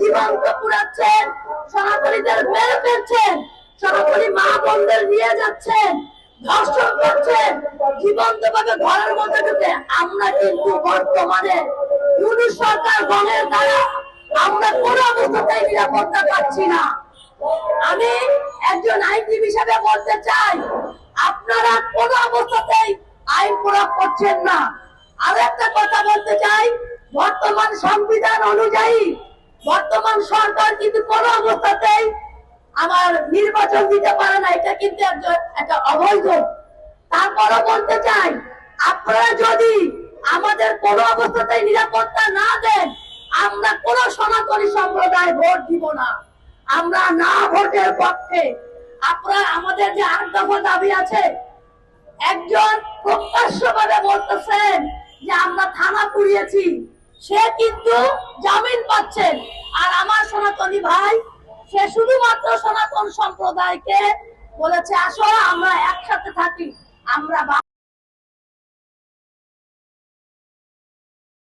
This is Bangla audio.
জীবন্ত পুরাচ্ছেন, সনাতনীদের মেরে ফেলছেন, সনাতনী মা বোনদের নিয়ে যাচ্ছেন, ধর্ষণ করছেন জীবন্ত ভাবে ঘরের মধ্যে ঢুকে। আমরা কিন্তু বর্তমানে ইউনূস সরকার গণের দ্বারা আমরা কোনো অবস্থাতেই নিরাপত্তা পাচ্ছি না। আমি একজন আইনজীবী হিসেবে বলতে চাই, আপনারা কোনো অবস্থাতেই আইন প্রয়োগ করছেন না। আর একটা কথা বলতে চাই, বর্তমান সংবিধান অনুযায়ী বর্তমান সরকার কিন্তু কোনো অবস্থাতেই আমার নির্বাচন দিতে পারে না, এটা কিন্তু একটা অবৈধ। তারপরও বলতে চাই, আপনারা যদি আমাদের কোনো অবস্থাতেই নিরাপত্তা না দেন, আমরা কোন সনাতনী সম্প্রদায় ভোট দিব না। আমরা না ভোটের পক্ষে। আপনারা আমাদের যে ৮ দফা দাবি আছে, একজন প্রকাশ্যভাবে বলতেছেন যে আমরা থানা পুড়িয়েছি, সে কিন্তু জামিন পাচ্ছেন। আর আমার সনাতনী ভাই, সে শুধুমাত্র সনাতন সম্প্রদায়কে বলেছে আসো আমরা একসাথে থাকি, আমরা